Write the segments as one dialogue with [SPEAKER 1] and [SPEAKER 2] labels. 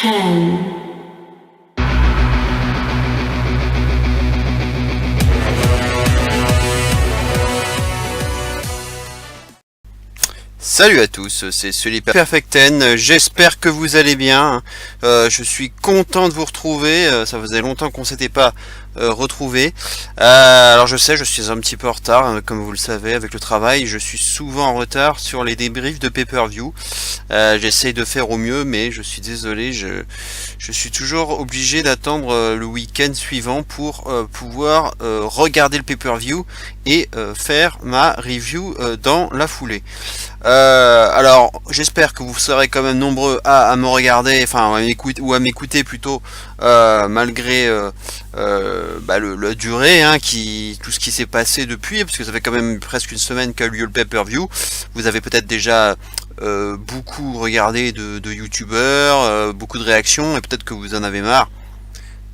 [SPEAKER 1] 10.
[SPEAKER 2] Salut à tous, c'est Sully Perfect 10, j'espère que vous allez bien, je suis content de vous retrouver, ça faisait longtemps qu'on s'était pas retrouvé. Alors je sais, je suis un petit peu en retard, hein, comme vous le savez, avec le travail, je suis souvent en retard sur les débriefs de pay-per-view. J'essaye de faire au mieux, mais je suis désolé, je suis toujours obligé d'attendre le week-end suivant pour pouvoir regarder le pay-per-view et faire ma review dans la foulée. Alors j'espère que vous serez quand même nombreux à me regarder, enfin à m'écouter plutôt, malgré la durée, hein, tout ce qui s'est passé depuis, parce que ça fait quand même presque une semaine qu'a eu lieu le pay-per-view. Vous avez peut-être déjà beaucoup regardé de youtubeurs, beaucoup de réactions, et peut-être que vous en avez marre,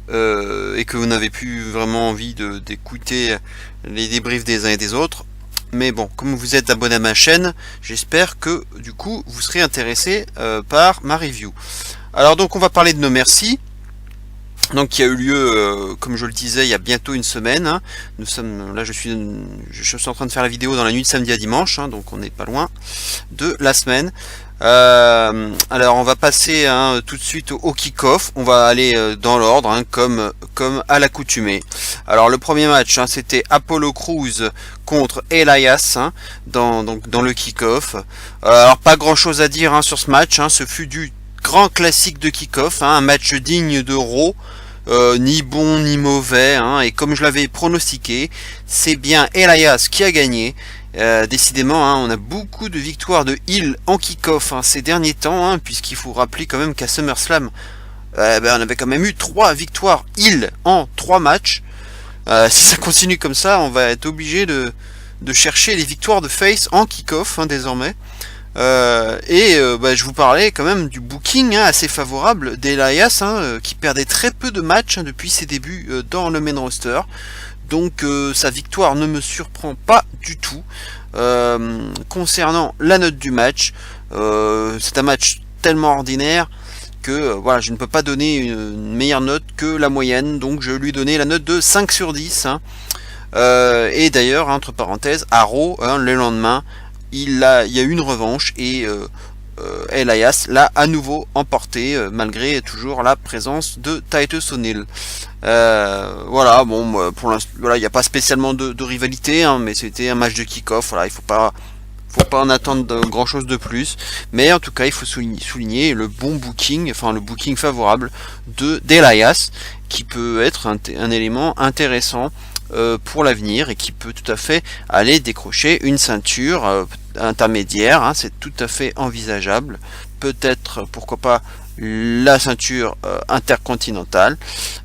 [SPEAKER 2] et que vous n'avez plus vraiment envie d'écouter les débriefs des uns et des autres. Mais bon, comme vous êtes abonné à ma chaîne, j'espère que du coup vous serez intéressé par ma review. Alors donc on va parler de No Mercy, donc qui a eu lieu, comme je le disais, il y a bientôt une semaine. Hein. Nous sommes là, je suis en train de faire la vidéo dans la nuit de samedi à dimanche, hein, donc on n'est pas loin de la semaine. Alors on va passer tout de suite au kick-off. On va aller dans l'ordre, hein, comme à l'accoutumée. Alors le premier match, hein, c'était Apollo Crews contre Elias, hein, dans le kick-off. Alors pas grand chose à dire, hein, sur ce match, hein. Ce fut du grand classique de kick-off, hein, un match digne de Raw. Ni bon ni mauvais, hein, et comme je l'avais pronostiqué, c'est bien Elias qui a gagné. Décidément, hein, on a beaucoup de victoires de heel en kick-off, hein, ces derniers temps, hein, puisqu'il faut rappeler quand même qu'à SummerSlam, on avait quand même eu 3 victoires heel en 3 matchs. Si ça continue comme ça, on va être obligé de chercher les victoires de face en kick-off, hein, désormais. Je vous parlais quand même du booking, hein, assez favorable d'Elias, hein, qui perdait très peu de matchs, hein, depuis ses débuts dans le main roster. Donc sa victoire ne me surprend pas du tout. Concernant la note du match, c'est un match tellement ordinaire que voilà, je ne peux pas donner une meilleure note que la moyenne, donc je lui donnais la note de 5 sur 10. Hein. Et d'ailleurs, entre parenthèses, à Raw, hein, le lendemain, il y a eu une revanche et Elias l'a à nouveau emporté, malgré toujours la présence de Titus O'Neil. Voilà, bon, pour l'instant, voilà, il n'y a pas spécialement de rivalité, hein, mais c'était un match de kick-off. Voilà, il faut pas en attendre grand chose de plus, mais en tout cas il faut souligner le bon booking, enfin le booking favorable d'Elias, qui peut être un élément intéressant pour l'avenir, et qui peut tout à fait aller décrocher une ceinture intermédiaire, hein, c'est tout à fait envisageable. Peut-être, pourquoi pas, la ceinture intercontinentale.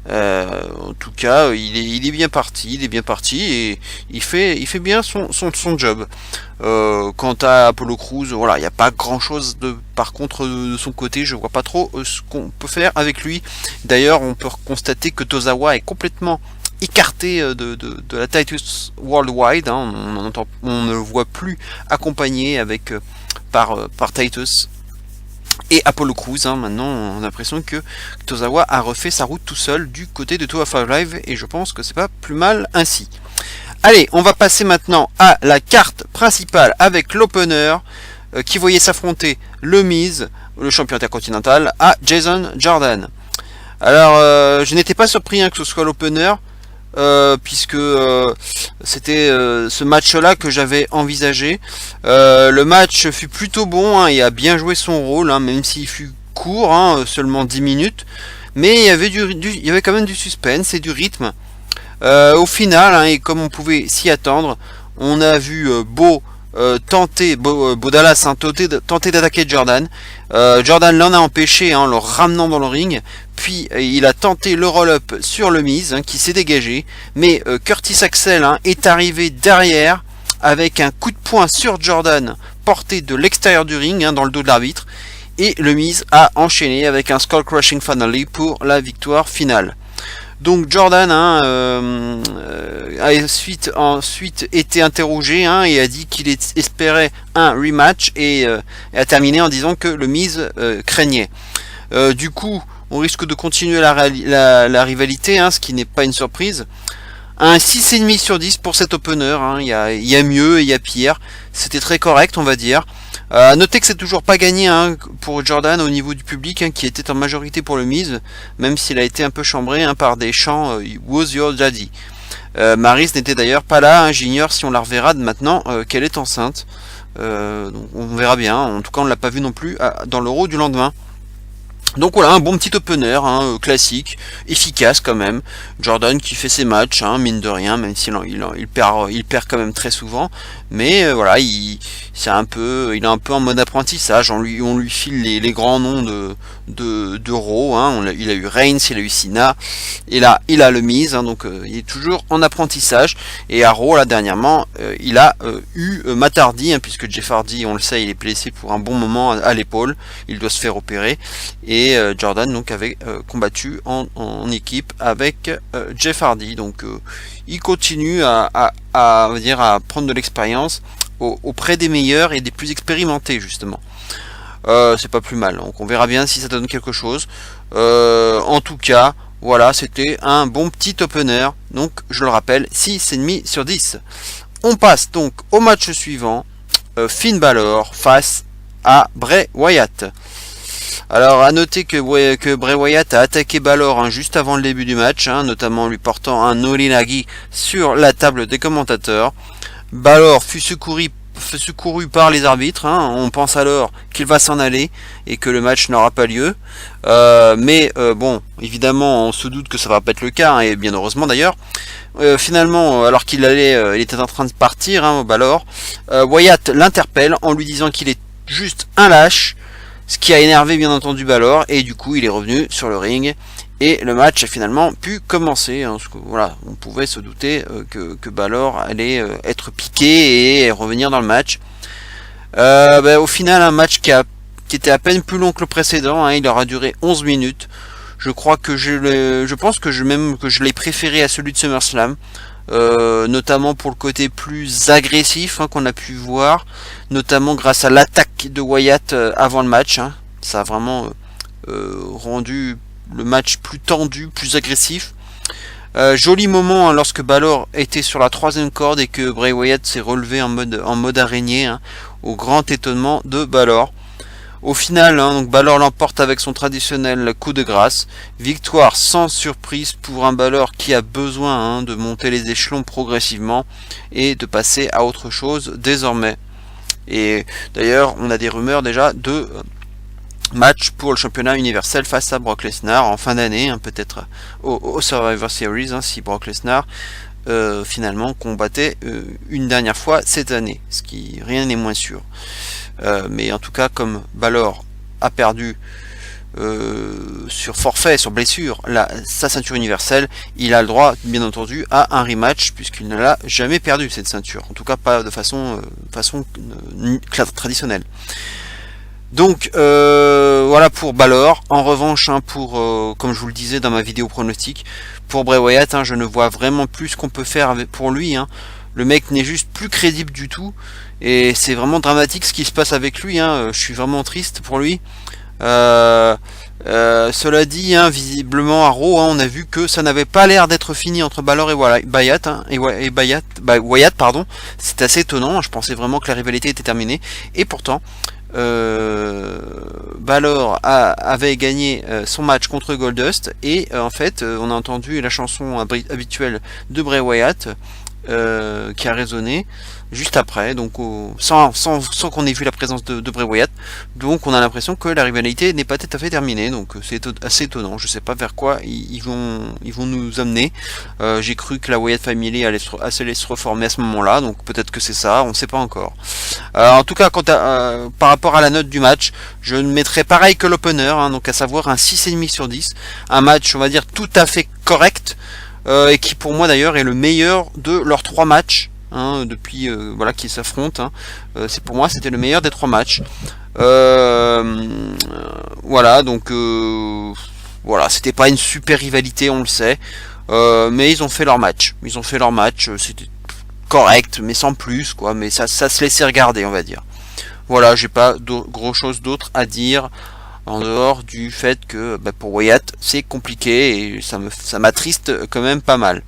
[SPEAKER 2] En tout cas, il est bien parti, et il fait bien son job. Quant à Apollo Crews, voilà, il n'y a pas grand chose par contre de son côté, je vois pas trop ce qu'on peut faire avec lui. D'ailleurs, on peut constater que Tozawa est complètement écarté de la Titus Worldwide, hein. On ne le voit plus accompagné par Titus et Apollo Crews, hein. Maintenant on a l'impression que Tozawa a refait sa route tout seul du côté de 205 Live, et je pense que c'est pas plus mal ainsi. Allez, on va passer maintenant à la carte principale avec l'opener qui voyait s'affronter le Miz, le champion intercontinental, à Jason Jordan. Alors je n'étais pas surpris, hein, que ce soit l'opener, puisque c'était ce match-là que j'avais envisagé. Le match fut plutôt bon, hein, et a bien joué son rôle, hein, même s'il fut court, hein, seulement 10 minutes, mais il y avait quand même du suspense et du rythme. Au final, hein, et comme on pouvait s'y attendre, on a vu Bo Dallas, hein, tenter d'attaquer Jordan. Jordan l'en a empêché, hein, en le ramenant dans le ring. Puis il a tenté le roll-up sur le Miz, hein, qui s'est dégagé. Mais Curtis Axel, hein, est arrivé derrière avec un coup de poing sur Jordan porté de l'extérieur du ring, hein, dans le dos de l'arbitre. Et le Miz a enchaîné avec un Skull Crushing Finale pour la victoire finale. Donc Jordan, hein, a ensuite été interrogé, hein, et a dit qu'il espérait un rematch, et a terminé en disant que le Miz craignait. Du coup, on risque de continuer la rivalité, hein, ce qui n'est pas une surprise. Un 6,5 sur 10 pour cet opener, hein. Il y a mieux et il y a pire. C'était très correct, on va dire. Notez que c'est toujours pas gagné, hein, pour Jordan au niveau du public, hein, qui était en majorité pour le Miz, même s'il a été un peu chambré, hein, par des chants Was Your Daddy. Maryse n'était d'ailleurs pas là, hein, j'ignore si on la reverra maintenant qu'elle est enceinte. Donc on verra bien, en tout cas on ne l'a pas vu non plus dans l'Euro du lendemain. Donc voilà, un bon petit opener, hein, classique, efficace quand même. Jordan qui fait ses matchs, hein, mine de rien, même s'il il perd quand même très souvent. Mais voilà, il est un peu en mode apprentissage. On lui file les grands noms de Raw, hein. Il a eu Reigns, il a eu Cena, et là il a le Miz, hein, donc il est toujours en apprentissage. Et à Raw, là dernièrement, il a eu Matt Hardy, hein, puisque Jeff Hardy, on le sait, il est blessé pour un bon moment à l'épaule, il doit se faire opérer. Et Jordan donc avait combattu en équipe avec Jeff Hardy. Donc il continue à prendre de l'expérience auprès des meilleurs et des plus expérimentés, justement. C'est pas plus mal, donc on verra bien si ça donne quelque chose. En tout cas, voilà, c'était un bon petit opener. Donc je le rappelle, 6,5 sur 10. On passe donc au match suivant. Finn Balor face à Bray Wyatt. Alors à noter que Bray Wyatt a attaqué Balor, hein, juste avant le début du match, hein, notamment en lui portant un Norinagi sur la table des commentateurs. Balor fut secouru par les arbitres, hein. On pense alors qu'il va s'en aller et que le match n'aura pas lieu. Mais bon, évidemment on se doute que ça va pas être le cas, hein, et bien heureusement d'ailleurs. Finalement, alors qu'il était en train de partir, hein, Balor, Wyatt l'interpelle en lui disant qu'il est juste un lâche. Ce qui a énervé bien entendu Balor, et du coup il est revenu sur le ring et le match a finalement pu commencer, hein, parce que, voilà, on pouvait se douter que Balor allait être piqué et revenir dans le match. Au final, un match qui était à peine plus long que le précédent, hein, il aura duré 11 minutes. Je crois que je pense que je l'ai préféré à celui de SummerSlam. Notamment pour le côté plus agressif, hein, qu'on a pu voir, notamment grâce à l'attaque de Wyatt avant le match, hein. Ça a vraiment rendu le match plus tendu, plus agressif. Joli moment, hein, lorsque Balor était sur la 3e corde et que Bray Wyatt s'est relevé en mode araignée, hein, au grand étonnement de Balor. Au final, hein, donc Balor l'emporte avec son traditionnel coup de grâce. Victoire sans surprise pour un Balor qui a besoin, hein, de monter les échelons progressivement et de passer à autre chose désormais. Et d'ailleurs, on a des rumeurs déjà de match pour le championnat universel face à Brock Lesnar en fin d'année, hein, peut-être au Survivor Series, hein, si Brock Lesnar finalement combattait une dernière fois cette année, ce qui rien n'est moins sûr. Mais en tout cas, comme Balor a perdu sur forfait, sur blessure, sa ceinture universelle, il a le droit, bien entendu, à un rematch, puisqu'il ne l'a jamais perdu, cette ceinture. En tout cas, pas de façon traditionnelle. Donc, voilà pour Balor. En revanche, hein, comme je vous le disais dans ma vidéo pronostic, pour Bray Wyatt, hein, je ne vois vraiment plus ce qu'on peut faire pour lui, hein. Le mec n'est juste plus crédible du tout. Et c'est vraiment dramatique ce qui se passe avec lui, hein. Je suis vraiment triste pour lui. Cela dit, hein, visiblement à Raw, hein, on a vu que ça n'avait pas l'air d'être fini entre Balor et Wyatt, hein, Wyatt, pardon. C'est assez étonnant, je pensais vraiment que la rivalité était terminée. Et pourtant, Balor avait gagné son match contre Goldust. Et en fait, on a entendu la chanson habituelle de Bray Wyatt qui a résonné juste après, donc sans qu'on ait vu la présence de Bray Wyatt. Donc on a l'impression que la rivalité n'est pas tout à fait terminée, donc c'est assez étonnant. Je sais pas vers quoi ils vont nous amener. J'ai cru que la Wyatt Family allait se reformer à ce moment-là, donc peut-être que c'est ça, on sait pas encore. En tout cas, par rapport à la note du match, je mettrai pareil que l'opener, hein, donc à savoir un 6,5 sur 10. Un match, on va dire, tout à fait correct, et qui pour moi d'ailleurs est le meilleur de leurs 3 matchs, hein, depuis voilà, qui s'affrontent, hein. C'est pour moi, c'était le meilleur des 3 matchs. Voilà, donc voilà, c'était pas une super rivalité, on le sait, mais ils ont fait leur match. C'était correct, mais sans plus, quoi. Mais ça se laissait regarder, on va dire. Voilà, j'ai pas gros chose d'autre à dire en dehors du fait que pour Wyatt c'est compliqué et ça m'attriste quand même pas mal.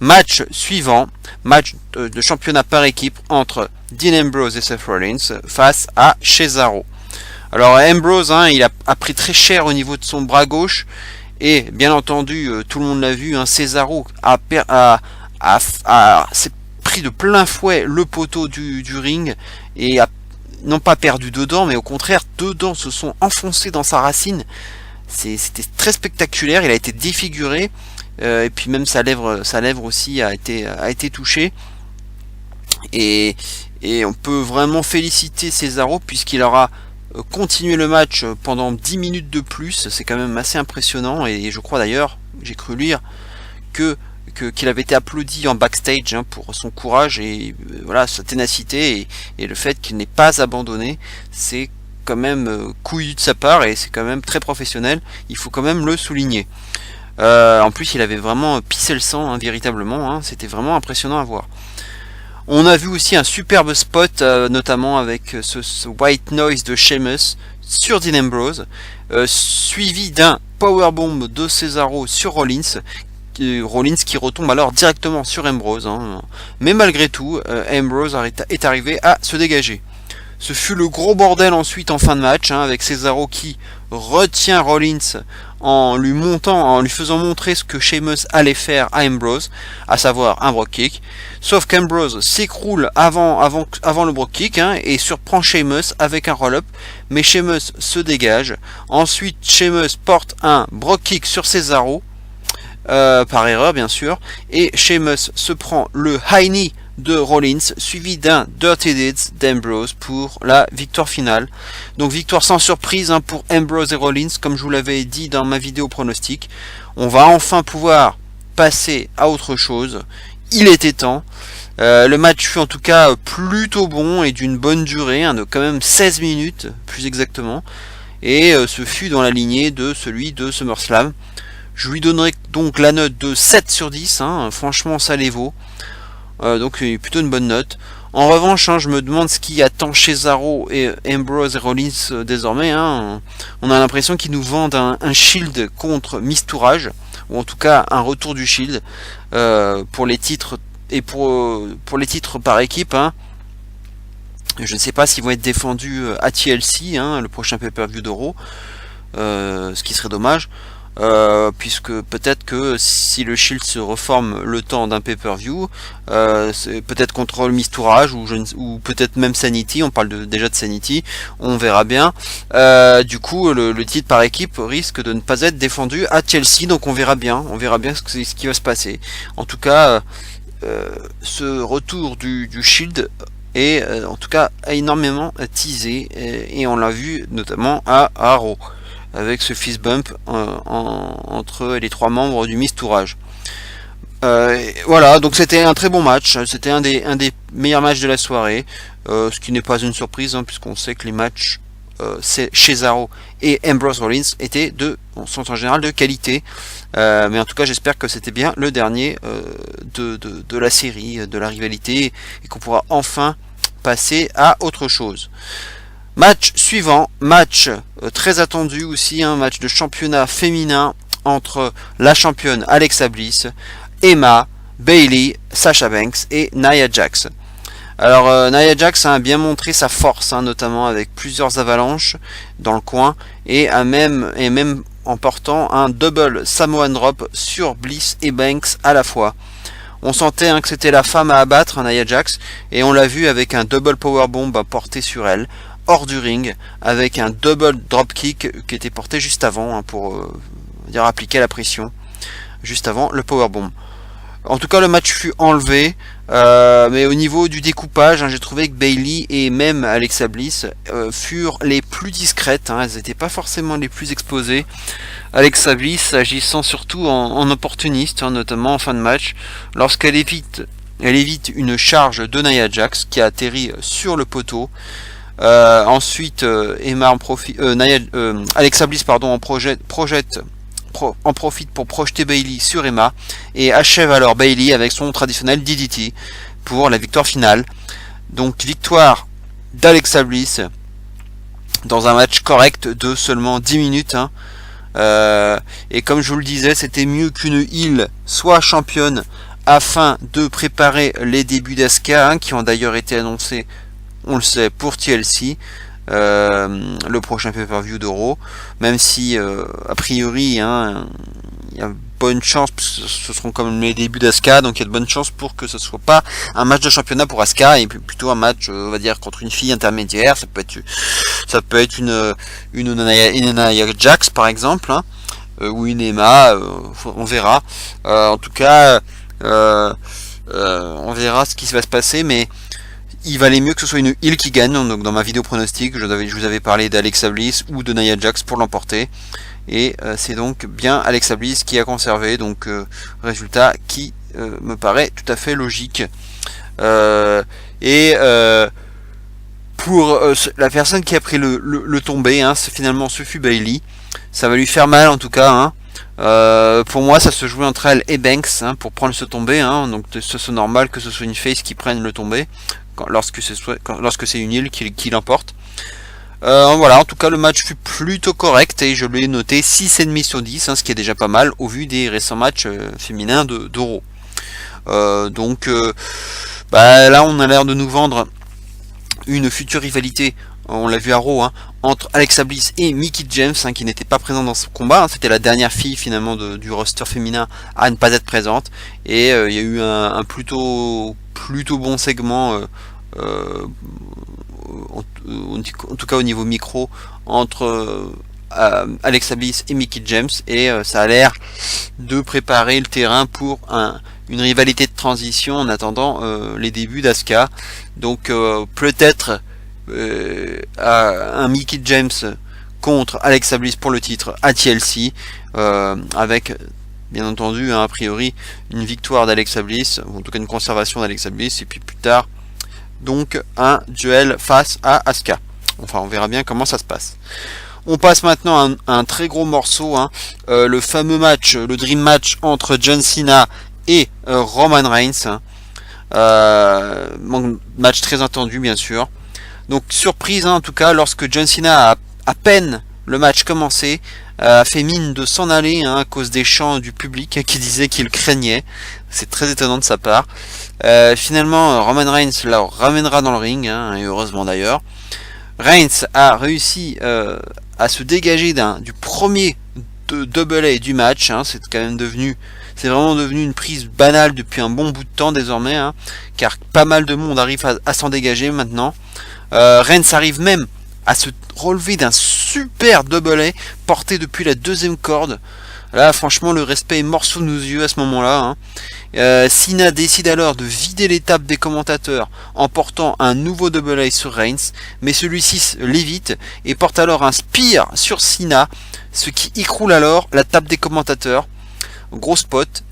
[SPEAKER 2] Match suivant, match de championnat par équipe entre Dean Ambrose et Seth Rollins face à Cesaro. Alors Ambrose, il a pris très cher au niveau de son bras gauche et bien entendu tout le monde l'a vu, Cesaro s'est pris de plein fouet le poteau du ring et a non pas perdu deux dents, mais au contraire deux dents se sont enfoncées dans sa racine. C'était très spectaculaire, il a été défiguré. Et puis même sa lèvre aussi a été touchée, et on peut vraiment féliciter Cesaro puisqu'il aura continué le match pendant 10 minutes de plus. C'est quand même assez impressionnant, et je crois d'ailleurs, j'ai cru lire qu'il avait été applaudi en backstage pour son courage et voilà, sa ténacité et le fait qu'il n'ait pas abandonné. C'est quand même couillu de sa part et c'est quand même très professionnel, il faut quand même le souligner. En plus il avait vraiment pissé le sang, véritablement, c'était vraiment impressionnant à voir. On a vu aussi un superbe spot, notamment avec ce white noise de Sheamus sur Dean Ambrose, suivi d'un powerbomb de Cesaro sur Rollins qui retombe alors directement sur Ambrose, mais malgré tout Ambrose est arrivé à se dégager. Ce fut le gros bordel ensuite en fin de match, avec Cesaro qui retient Rollins en lui faisant montrer ce que Sheamus allait faire à Ambrose, à savoir un Brogue Kick. Sauf qu'Ambrose s'écroule avant le Brogue Kick et surprend Sheamus avec un roll-up, mais Sheamus se dégage. Ensuite, Sheamus porte un Brogue Kick sur Cesaro, par erreur bien sûr, et Sheamus se prend le High Knee de Rollins, suivi d'un Dirty Deeds d'Ambrose pour la victoire finale. Donc victoire sans surprise pour Ambrose et Rollins, comme je vous l'avais dit dans ma vidéo pronostic. On va enfin pouvoir passer à autre chose, il était temps. Le match fut en tout cas plutôt bon et d'une bonne durée, de quand même 16 minutes plus exactement, et ce fut dans la lignée de celui de SummerSlam. Je lui donnerai donc la note de 7 sur 10, franchement ça les vaut. Donc plutôt une bonne note. En revanche, je me demande ce qui attend Cesaro et Ambrose et Rollins désormais. On a l'impression qu'ils nous vendent un Shield contre Mistourage, ou en tout cas un retour du Shield pour les titres et pour les titres par équipe. Je ne sais pas s'ils vont être défendus à TLC, le prochain pay-per-view d'Euro, ce qui serait dommage. Puisque peut-être que si le Shield se reforme le temps d'un pay-per-view, c'est peut-être contre le Mistourage ou peut-être même Sanity, on parle déjà de Sanity, on verra bien. Du coup le titre par équipe risque de ne pas être défendu à Chelsea, donc on verra bien ce qui va se passer. En tout cas ce retour du Shield est en tout cas énormément teasé, et on l'a vu notamment à Raw avec ce fist bump entre les trois membres du Mistourage. Voilà, donc c'était un très bon match, c'était un des meilleurs matchs de la soirée, ce qui n'est pas une surprise, puisqu'on sait que les matchs Cesaro et Ambrose Rollins sont en général de qualité, mais en tout cas j'espère que c'était bien le dernier de la série, de la rivalité, et qu'on pourra enfin passer à autre chose. Match suivant, match très attendu aussi, match de championnat féminin entre la championne Alexa Bliss, Emma, Bayley, Sasha Banks et Nia Jax. Alors Nia Jax a bien montré sa force, notamment avec plusieurs avalanches dans le coin, et même en portant un double Samoan drop sur Bliss et Banks à la fois. On sentait que c'était la femme à abattre, Nia Jax, et on l'a vu avec un double powerbomb porté sur elle, hors du ring, avec un double dropkick qui était porté juste avant, pour appliquer la pression juste avant le powerbomb. En tout cas le match fut enlevé, mais au niveau du découpage, j'ai trouvé que Bayley et même Alexa Bliss furent les plus discrètes, elles n'étaient pas forcément les plus exposées. Alexa Bliss agissant surtout en opportuniste, notamment en fin de match, lorsqu'elle évite une charge de Nia Jax qui a atterri sur le poteau. Ensuite Emma Alexa Bliss en profite pour projeter Bayley sur Emma et achève alors Bayley avec son traditionnel DDT pour la victoire finale. Donc victoire d'Alexa Bliss dans un match correct de seulement 10 minutes. Hein. Et comme je vous le disais, c'était mieux qu'une heel soit championne afin de préparer les débuts d'Asuka, hein, qui ont d'ailleurs été annoncés, on le sait, pour TLC, le prochain pay-per-view d'Euro, même si a priori, hein, il y a bonne chance, ce seront comme les débuts d'Asuka, donc il y a de bonnes chances pour que ce soit pas un match de championnat pour Asuka, et plutôt un match, on va dire, contre une fille intermédiaire. Ça peut être une Nia Jax par exemple, hein, ou une Emma, on verra. En tout cas, on verra ce qui va se passer, mais il valait mieux que ce soit une heel qui gagne. Donc dans ma vidéo pronostic, je vous avais parlé d'Alexa Bliss ou de Nia Jax pour l'emporter. Et c'est donc bien Alexa Bliss qui a conservé. Donc résultat qui me paraît tout à fait logique. Pour la personne qui a pris le tombé, hein, finalement ce fut Bayley. Ça va lui faire mal en tout cas. Hein. Pour moi, ça se jouait entre elle et Banks, hein, pour prendre ce tombé. Hein. Donc c'est normal que ce soit une face qui prenne le tombé lorsque c'est une heel qui l'emporte. Voilà, en tout cas le match fut plutôt correct et je l'ai noté 6,5 sur 10, hein, ce qui est déjà pas mal au vu des récents matchs féminins d'Euro. Donc là on a l'air de nous vendre une future rivalité, on l'a vu à Raw, hein, entre Alexa Bliss et Mickie James, hein, qui n'était pas présente dans ce combat, hein. C'était la dernière fille finalement du roster féminin à ne pas être présente, et il y a eu un plutôt bon segment, en tout cas au niveau micro, entre Alexa Bliss et Mickie James, et ça a l'air de préparer le terrain pour une rivalité de transition en attendant les débuts d'Asuka. Donc peut-être un Mickie James contre Alexa Bliss pour le titre à TLC, avec bien entendu, hein, a priori une victoire d'Alexa Bliss, ou en tout cas une conservation d'Alexa Bliss, et puis plus tard donc un duel face à Asuka. Enfin, on verra bien comment ça se passe. On passe maintenant à un très gros morceau, hein, le fameux match, le Dream Match entre John Cena et Roman Reigns. Match très attendu bien sûr. Donc surprise, hein, en tout cas, lorsque John Cena a à peine le match commencé, a fait mine de s'en aller, hein, à cause des chants du public qui disait qu'il craignait. C'est très étonnant de sa part. Finalement, Roman Reigns la ramènera dans le ring, hein, et heureusement d'ailleurs. Reigns a réussi à se dégager du premier double A du match, hein. C'est vraiment devenu une prise banale depuis un bon bout de temps désormais, hein, car pas mal de monde arrive à s'en dégager maintenant. Reigns arrive même à se relever d'un super double A porté depuis la deuxième corde. Là franchement le respect est mort sous nos yeux à ce moment-là, hein. Cena décide alors de vider les tables des commentateurs en portant un nouveau double A sur Reigns, mais celui-ci l'évite et porte alors un spear sur Cena, ce qui écroule alors la table des commentateurs. Gros spot.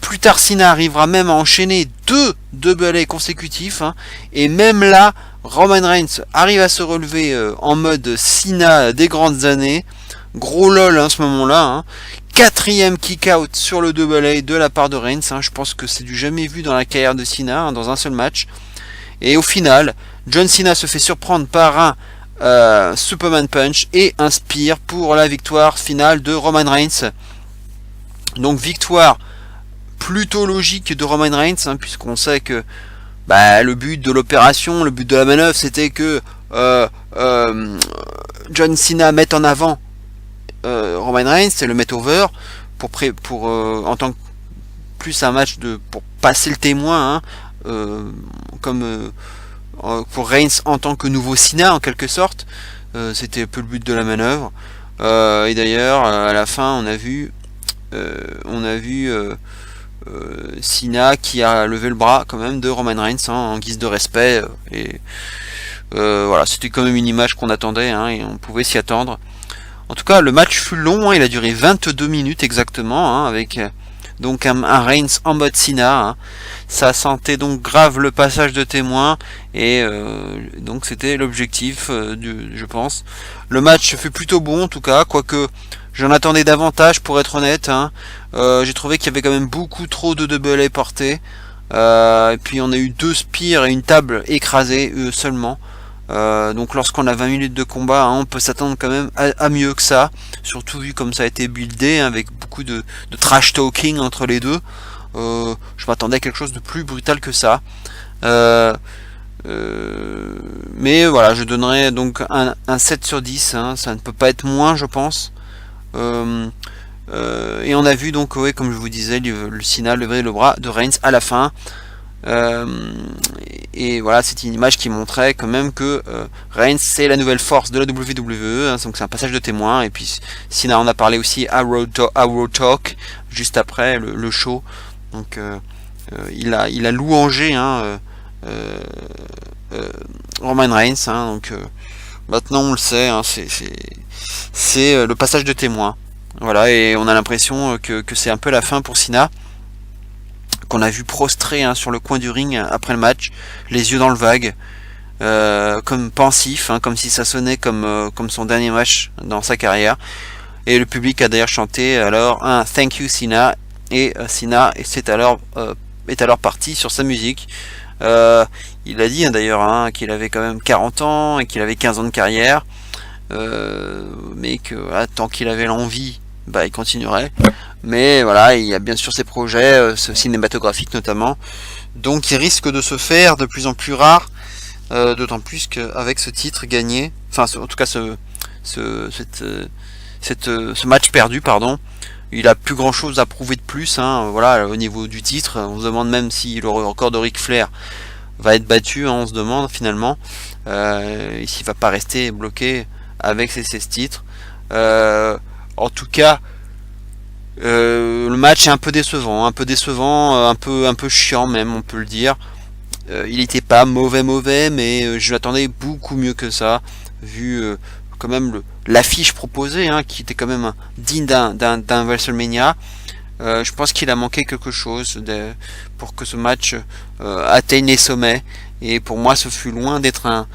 [SPEAKER 2] Plus tard, Cena arrivera même à enchaîner 2 double A consécutifs, hein, et même là, Roman Reigns arrive à se relever en mode Cena des grandes années. Gros lol, hein, à ce moment-là, hein. 4e kick-out sur le double A de la part de Reigns, hein. Je pense que c'est du jamais vu dans la carrière de Cena, hein, dans un seul match. Et au final, John Cena se fait surprendre par un Superman Punch et un Spear pour la victoire finale de Roman Reigns. Donc victoire plutôt logique de Roman Reigns, hein, puisqu'on sait que le but de l'opération, le but de la manœuvre, c'était que John Cena mette en avant Roman Reigns, c'est le met over pour en tant que plus un match pour passer le témoin, hein, pour Reigns en tant que nouveau Cena en quelque sorte. C'était un peu le but de la manœuvre. Et d'ailleurs à la fin on a vu Cena qui a levé le bras quand même de Roman Reigns, hein, en guise de respect, et voilà, c'était quand même une image qu'on attendait, hein, et on pouvait s'y attendre. En tout cas le match fut long, hein, il a duré 22 minutes exactement, hein, avec donc un Reigns en mode Cena, hein. Ça sentait donc grave le passage de témoin, et donc c'était l'objectif, je pense. Le match fut plutôt bon en tout cas, quoique j'en attendais davantage pour être honnête, hein. J'ai trouvé qu'il y avait quand même beaucoup trop de double A portés, et puis on a eu 2 spears et une table écrasée seulement. Donc lorsqu'on a 20 minutes de combat, hein, on peut s'attendre quand même à mieux que ça, surtout vu comme ça a été buildé, hein, avec beaucoup de trash talking entre les deux. Je m'attendais à quelque chose de plus brutal que ça. Mais voilà, je donnerais donc un 7 sur 10, hein, ça ne peut pas être moins, je pense. Et on a vu donc, ouais, comme je vous disais, le Cena lever le bras de Reigns à la fin. Et voilà, c'est une image qui montrait quand même que Reigns c'est la nouvelle force de la WWE, hein, donc c'est un passage de témoin. Et puis Cena en a parlé aussi à Raw Talk juste après le show. Donc il a louangé, hein, Roman Reigns, hein, donc maintenant on le sait, hein, c'est le passage de témoin. Voilà, et on a l'impression que c'est un peu la fin pour Cena, qu'on a vu prostré, hein, sur le coin du ring après le match, les yeux dans le vague, comme pensif, hein, comme si ça sonnait comme son dernier match dans sa carrière. Et le public a d'ailleurs chanté alors un Thank you Cena, et Cena est alors parti sur sa musique. Il a dit, hein, d'ailleurs, hein, qu'il avait quand même 40 ans et qu'il avait 15 ans de carrière, mais que voilà, tant qu'il avait l'envie, bah, il continuerait. Mais voilà, il y a bien sûr ses projets cinématographiques notamment, donc il risque de se faire de plus en plus rare, d'autant plus qu'avec ce titre gagné, enfin en tout cas ce match perdu, pardon, il a plus grand chose à prouver de plus, hein, voilà, au niveau du titre. On se demande même si le record de Ric Flair va être battu, hein, on se demande finalement, s'il va pas rester bloqué avec ces 16 titres. En tout cas, le match est un peu décevant, un peu chiant même, on peut le dire. Il n'était pas mauvais, mais je l'attendais beaucoup mieux que ça, vu quand même l'affiche proposée, hein, qui était quand même digne d'un WrestleMania. Je pense qu'il a manqué quelque chose pour que ce match atteigne les sommets. Et pour moi, ce fut loin d'être un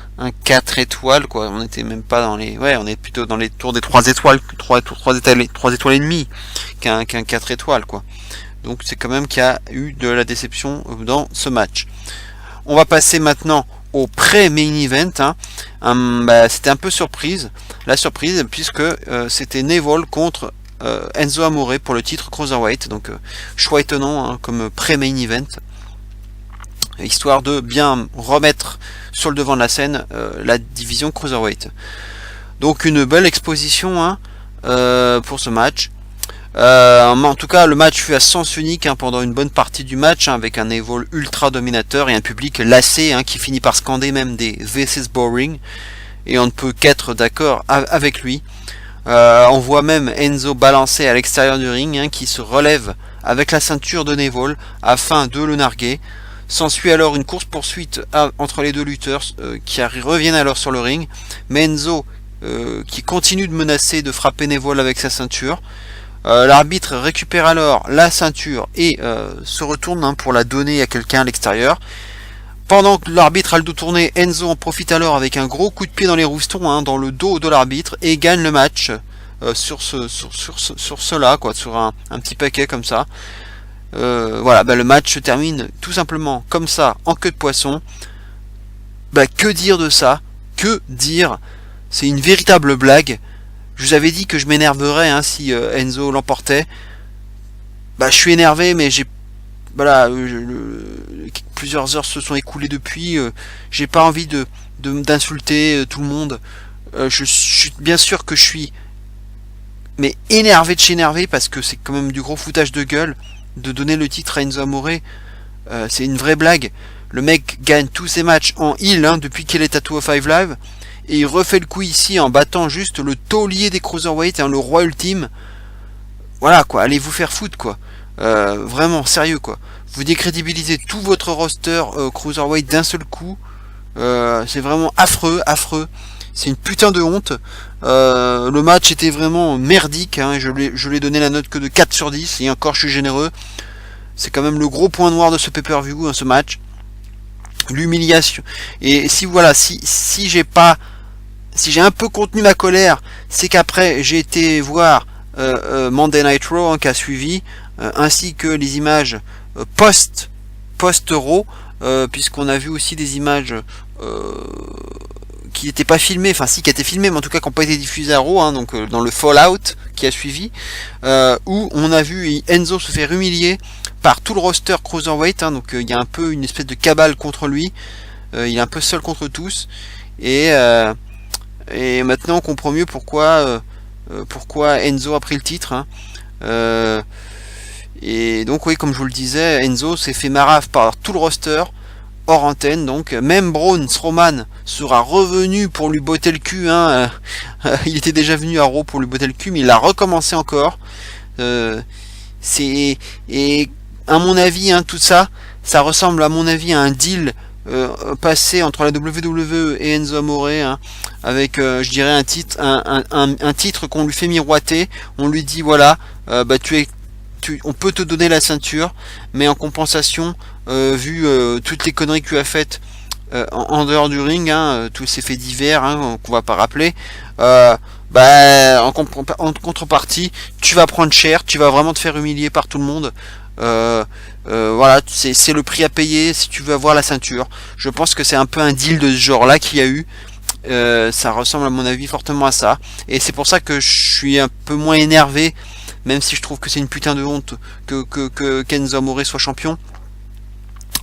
[SPEAKER 2] 4 étoiles, quoi. On était même pas dans les, on est plutôt dans les tours des 3 étoiles, 3 étoiles et demie, qu'un 4 étoiles, quoi. Donc c'est quand même qu'il y a eu de la déception dans ce match. On va passer maintenant au pré-main event, hein. C'était un peu la surprise, puisque c'était Neville contre Enzo Amore pour le titre Cruiserweight. Donc choix étonnant, hein, comme pré-main event, histoire de bien remettre sur le devant de la scène la division Cruiserweight. Donc une belle exposition, hein, pour ce match. En tout cas, le match fut à sens unique, hein, pendant une bonne partie du match, hein, avec un Neville ultra dominateur et un public lassé, hein, qui finit par scander même des "This is boring", et on ne peut qu'être d'accord avec lui. On voit même Enzo balancer à l'extérieur du ring, hein, qui se relève avec la ceinture de Neville afin de le narguer. S'ensuit alors une course-poursuite entre les deux lutteurs, qui reviennent alors sur le ring. Mais Enzo, qui continue de menacer de frapper Neville avec sa ceinture. L'arbitre récupère alors la ceinture et se retourne, hein, pour la donner à quelqu'un à l'extérieur. Pendant que l'arbitre a le dos tourné, Enzo en profite alors avec un gros coup de pied dans les roustons, hein, dans le dos de l'arbitre, et gagne le match sur cela, quoi, sur un petit paquet comme ça. Voilà, le match se termine tout simplement comme ça, en queue de poisson. Que dire de ça? Que dire? C'est une véritable blague. Je vous avais dit que je m'énerverais, hein, si Enzo l'emportait. Je suis énervé, mais plusieurs heures se sont écoulées depuis. J'ai pas envie d'insulter tout le monde. Je suis bien sûr que je suis énervé de chez énervé, parce que c'est quand même du gros foutage de gueule de donner le titre à Enzo Amore. C'est une vraie blague. Le mec gagne tous ses matchs en heel, hein, depuis qu'il est à 205 Live, et il refait le coup ici en battant juste le taulier des Cruiserweight, hein, le roi ultime. Voilà, quoi, allez vous faire foutre, quoi. Vraiment, sérieux, quoi. Vous décrédibilisez tout votre roster Cruiserweight d'un seul coup. C'est vraiment affreux. C'est une putain de honte. Le match était vraiment merdique, hein. Je lui ai donné la note que de 4 sur 10, et encore je suis généreux. C'est quand même le gros point noir de ce pay-per-view, hein, ce match. L'humiliation. Et si j'ai un peu contenu ma colère, c'est qu'après j'ai été voir Monday Night Raw, hein, qui a suivi, ainsi que les images post-Raw, puisqu'on a vu aussi des images qui n'étaient pas filmés, enfin si, qui étaient filmés, mais en tout cas qui n'ont pas été diffusés à Raw, hein, donc dans le Fallout qui a suivi, où on a vu Enzo se faire humilier par tout le roster Cruiserweight, hein, donc il y a un peu une espèce de cabale contre lui, il est un peu seul contre tous, et maintenant on comprend mieux pourquoi Enzo a pris le titre, hein. Et donc oui, comme je vous le disais, Enzo s'est fait marave par tout le roster hors antenne, donc même Braun Strowman sera revenu pour lui botter le cul, hein. Il était déjà venu à Raw pour lui botter le cul, mais il a recommencé encore. Et à mon avis, hein, tout ça ressemble à mon avis à un deal passé entre la WWE et Enzo Amore, hein, avec je dirais un titre qu'on lui fait miroiter. On lui dit voilà, on peut te donner la ceinture, mais en compensation, vu toutes les conneries que tu as faites en dehors du ring, hein, tous ces faits divers, hein, qu'on va pas rappeler, en contrepartie, tu vas prendre cher, tu vas vraiment te faire humilier par tout le monde. Voilà, c'est le prix à payer si tu veux avoir la ceinture. Je pense que c'est un peu un deal de ce genre là qu'il y a eu. Ça ressemble à mon avis fortement à ça, et c'est pour ça que je suis un peu moins énervé, même si je trouve que c'est une putain de honte que Kenzo Amore soit champion.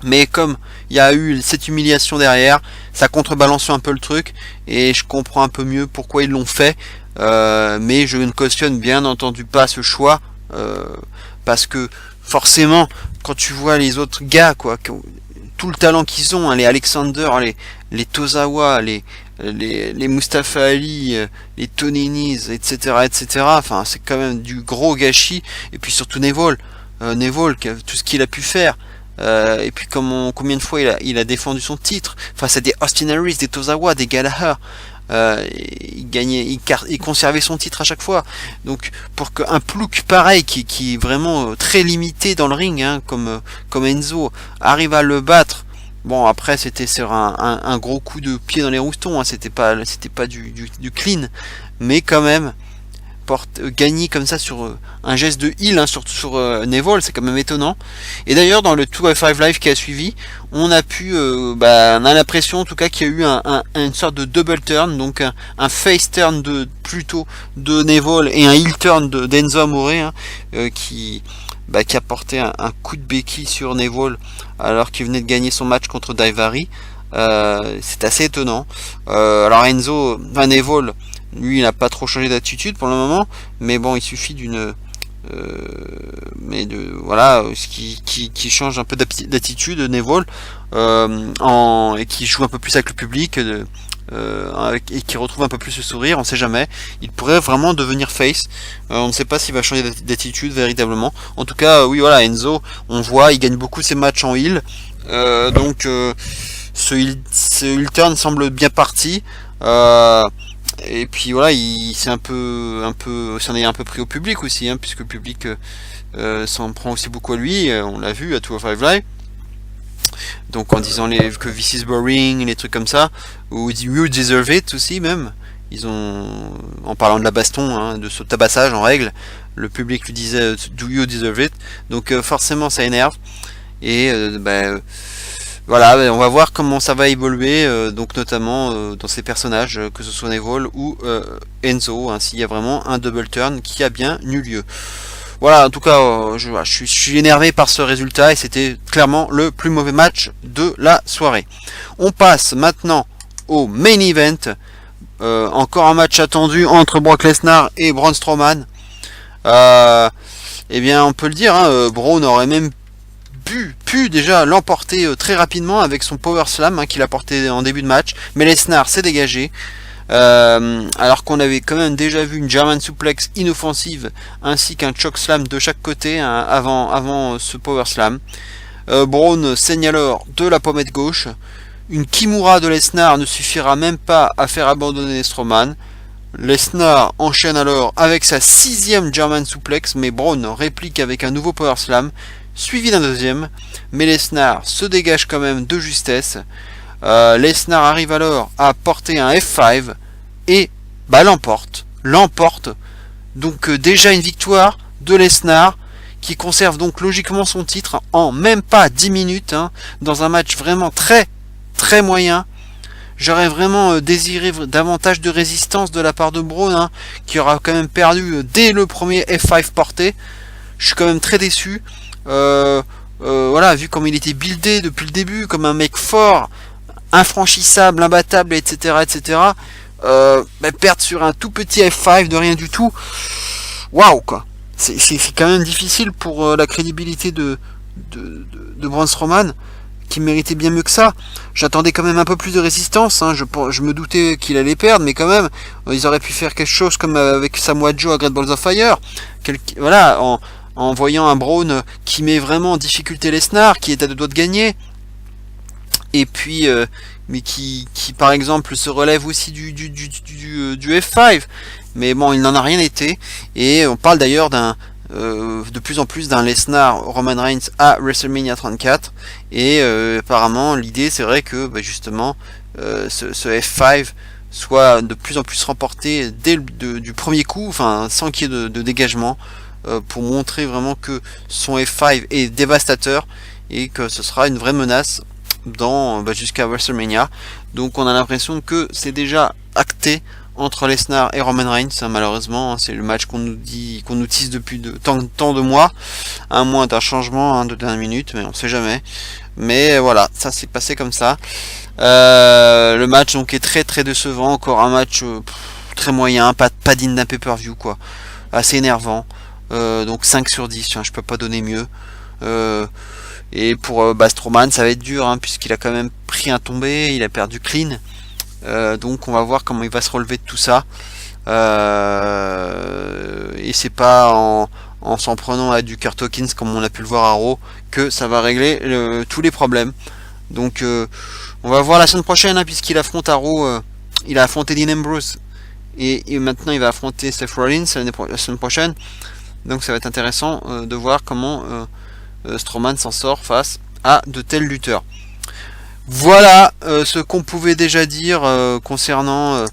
[SPEAKER 2] Mais comme il y a eu cette humiliation derrière, ça contrebalance un peu le truc, et je comprends un peu mieux pourquoi ils l'ont fait, mais je ne cautionne bien entendu pas ce choix, parce que forcément, quand tu vois les autres gars, quoi, tout le talent qu'ils ont, hein, les Alexander, les Tozawa, les Mustafa Ali, les Tony Nese, etc., enfin, c'est quand même du gros gâchis. Et puis surtout Neville, tout ce qu'il a pu faire. Et puis combien de fois il a défendu son titre face à des Austin Harris, des Tozawa, des Gallagher. Il conservait son titre à chaque fois. Donc pour qu'un plouc pareil qui est vraiment très limité dans le ring, hein, comme Enzo, arrive à le battre. Bon, après c'était sur un gros coup de pied dans les roustons, hein, c'était pas du clean, mais quand même gagner comme ça sur un geste de heel, hein, sur Neville, c'est quand même étonnant. Et d'ailleurs dans le 205 Live qui a suivi, on a on a l'impression en tout cas qu'il y a eu une sorte de double turn, donc un face turn plutôt de Neville et un heel turn d'Enzo Amore, hein, qui a porté un coup de béquille sur Neville alors qu'il venait de gagner son match contre Daivari. C'est assez étonnant. Alors Neville, lui, il n'a pas trop changé d'attitude pour le moment, mais bon, il suffit qui change un peu d'attitude, Neville, et qui joue un peu plus avec le public, et qui retrouve un peu plus le sourire. On sait jamais, il pourrait vraiment devenir face. On ne sait pas s'il va changer d'attitude véritablement. En tout cas, oui, voilà, Enzo, on voit, il gagne beaucoup ses matchs en heel, donc ce heel turn semble bien parti. Et puis voilà, il s'en est un peu pris au public aussi, hein, puisque le public s'en prend aussi beaucoup à lui. On l'a vu à 205 Live. Donc en disant que this is boring, les trucs comme ça, ou you deserve it aussi même. En parlant de la baston, hein, de ce tabassage en règle, le public lui disait do you deserve it. Donc forcément ça énerve. Et voilà, on va voir comment ça va évoluer, donc notamment dans ces personnages, que ce soit Neville ou Enzo, hein, s'il y a vraiment un double turn qui a bien eu lieu. Voilà, en tout cas, je suis énervé par ce résultat, et c'était clairement le plus mauvais match de la soirée. On passe maintenant au main event, encore un match attendu entre Brock Lesnar et Braun Strowman. Eh bien, on peut le dire, hein, Braun aurait même pu déjà l'emporter très rapidement avec son power slam, hein, qu'il a porté en début de match, mais Lesnar s'est dégagé, alors qu'on avait quand même déjà vu une German suplex inoffensive ainsi qu'un choke slam de chaque côté, hein, avant ce power slam. Braun saigne alors de la pommette gauche. Une Kimura de Lesnar ne suffira même pas à faire abandonner Strowman. Lesnar enchaîne alors avec sa 6e German suplex, mais Braun réplique avec un nouveau power slam suivi d'un deuxième, mais Lesnar se dégage quand même de justesse. Lesnar arrive alors à porter un F5 et l'emporte. Donc déjà une victoire de Lesnar, qui conserve donc logiquement son titre en même pas 10 minutes, hein, dans un match vraiment très très moyen. j'aurais vraiment désiré davantage de résistance de la part de Braun, hein, qui aura quand même perdu dès le premier F5 porté. Je suis quand même très déçu. Voilà, vu comme il était buildé depuis le début, comme un mec fort, infranchissable, imbattable, etc., etc. Perdre sur un tout petit F5 de rien du tout, waouh quoi. C'est quand même difficile pour la crédibilité de Braun Strowman, qui méritait bien mieux que ça. J'attendais quand même un peu plus de résistance, hein. Je me doutais qu'il allait perdre, mais quand même, ils auraient pu faire quelque chose comme avec Samoa Joe à Great Balls of Fire. Voilà, en voyant un Braun qui met vraiment en difficulté Lesnar, qui est à deux doigts de gagner, et puis mais qui par exemple se relève aussi du F5, mais bon, il n'en a rien été. Et on parle d'ailleurs de plus en plus d'un Lesnar Roman Reigns à WrestleMania 34, et apparemment l'idée c'est vrai que justement ce F5 soit de plus en plus remporté dès du premier coup, enfin sans qu'il y ait de dégagement, pour montrer vraiment que son F5 est dévastateur et que ce sera une vraie menace jusqu'à WrestleMania. Donc on a l'impression que c'est déjà acté entre Lesnar et Roman Reigns, hein, malheureusement, hein, c'est le match qu'on nous tease depuis tant de mois, à moins d'un changement de dernière minute, mais on sait jamais. Mais voilà, ça s'est passé comme ça. Le match donc est très très décevant, encore un match très moyen, pas digne d'un pay-per-view quoi, assez énervant. Donc 5 sur 10, hein, je peux pas donner mieux. Et pour Strowman, ça va être dur, hein, puisqu'il a quand même pris un tombé, il a perdu clean. Donc on va voir comment il va se relever de tout ça. Et c'est pas en s'en prenant à du Kurt Hawkins, comme on a pu le voir à Raw, que ça va régler tous les problèmes. Donc on va voir la semaine prochaine, hein, puisqu'il affronte à Raw, il a affronté Dean Ambrose, et maintenant il va affronter Seth Rollins la semaine prochaine. Donc ça va être intéressant de voir comment Strowman s'en sort face à de tels lutteurs. Voilà ce qu'on pouvait déjà dire concernant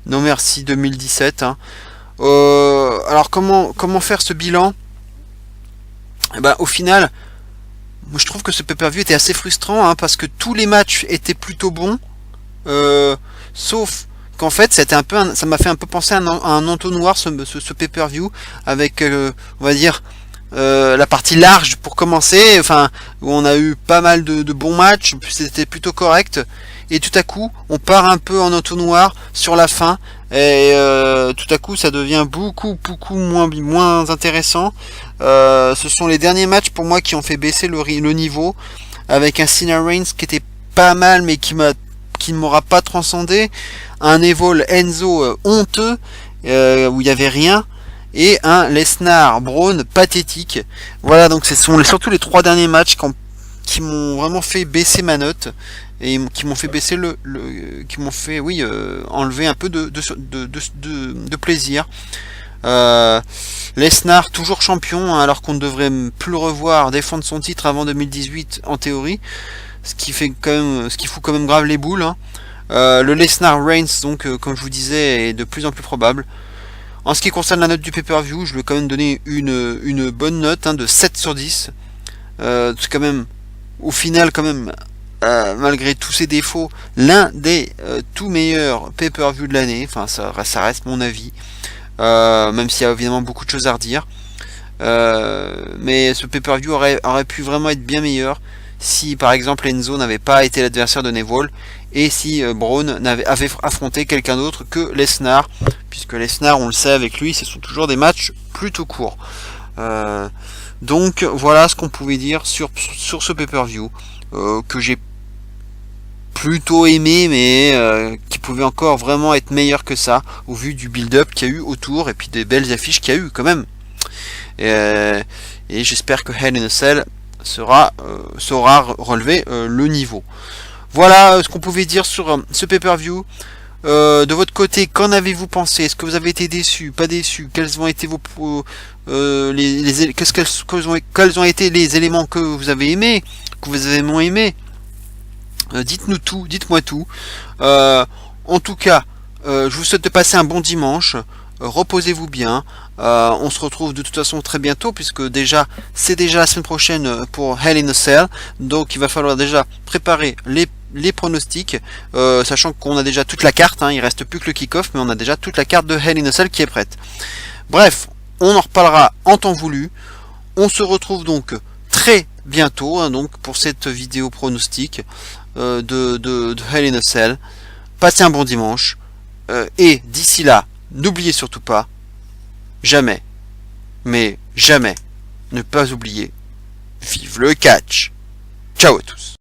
[SPEAKER 2] No Mercy 2017. Hein. Alors comment faire ce bilan? Au final, moi je trouve que ce pay-per-view était assez frustrant, hein, parce que tous les matchs étaient plutôt bons, sauf qu'en fait ça m'a fait un peu penser à un entonnoir, ce pay-per-view, avec on va dire la partie large pour commencer, enfin où on a eu pas mal de bons matchs, c'était plutôt correct, et tout à coup on part un peu en entonnoir sur la fin, et tout à coup ça devient beaucoup moins intéressant. Ce sont les derniers matchs pour moi qui ont fait baisser le niveau, avec un Cena Reigns qui était pas mal mais qui ne m'aura pas transcendé, un Evil Enzo honteux où il n'y avait rien, et un Lesnar Braun pathétique. Voilà, donc ce sont surtout les 3 derniers matchs qui m'ont vraiment fait baisser ma note, et qui m'ont fait baisser qui m'ont fait enlever un peu de plaisir. Lesnar toujours champion, hein, alors qu'on ne devrait plus le revoir défendre son titre avant 2018 en théorie, ce qui fout quand même grave les boules, hein. Le Lesnar Reigns, donc comme je vous disais, est de plus en plus probable. En ce qui concerne la note du pay-per-view, je vais quand même donner une bonne note, hein, de 7 sur 10. C'est quand même, au final, quand même, malgré tous ses défauts, l'un des tout meilleurs pay-per-view de l'année. Enfin, ça reste mon avis, même s'il y a évidemment beaucoup de choses à redire. Mais ce pay-per-view aurait pu vraiment être bien meilleur si, par exemple, Enzo n'avait pas été l'adversaire de Neville, et si Braun avait affronté quelqu'un d'autre que Lesnar, puisque Lesnar, on le sait, avec lui, ce sont toujours des matchs plutôt courts. Donc voilà ce qu'on pouvait dire sur ce pay-per-view, que j'ai plutôt aimé, mais qui pouvait encore vraiment être meilleur que ça, au vu du build-up qu'il y a eu autour, et puis des belles affiches qu'il y a eu quand même. Et j'espère que Hell in a Cell saura relever le niveau. Voilà ce qu'on pouvait dire sur ce pay-per-view. De votre côté, qu'en avez-vous pensé? Est-ce que vous avez été déçu, pas déçu? Quels ont été quels ont été les éléments que vous avez aimés, que vous avez moins aimés? Dites-moi tout. En tout cas, je vous souhaite de passer un bon dimanche. Reposez-vous bien. On se retrouve de toute façon très bientôt, puisque c'est déjà la semaine prochaine pour Hell in a Cell. Donc il va falloir déjà préparer les pronostics, sachant qu'on a déjà toute la carte, hein, il reste plus que le kick-off, mais on a déjà toute la carte de Hell in a Cell qui est prête. Bref, on en reparlera en temps voulu. On se retrouve donc très bientôt, hein, donc pour cette vidéo pronostic de Hell in a Cell. Passez un bon dimanche, et d'ici là, n'oubliez surtout pas, jamais, mais jamais, ne pas oublier, vive le catch. Ciao à tous.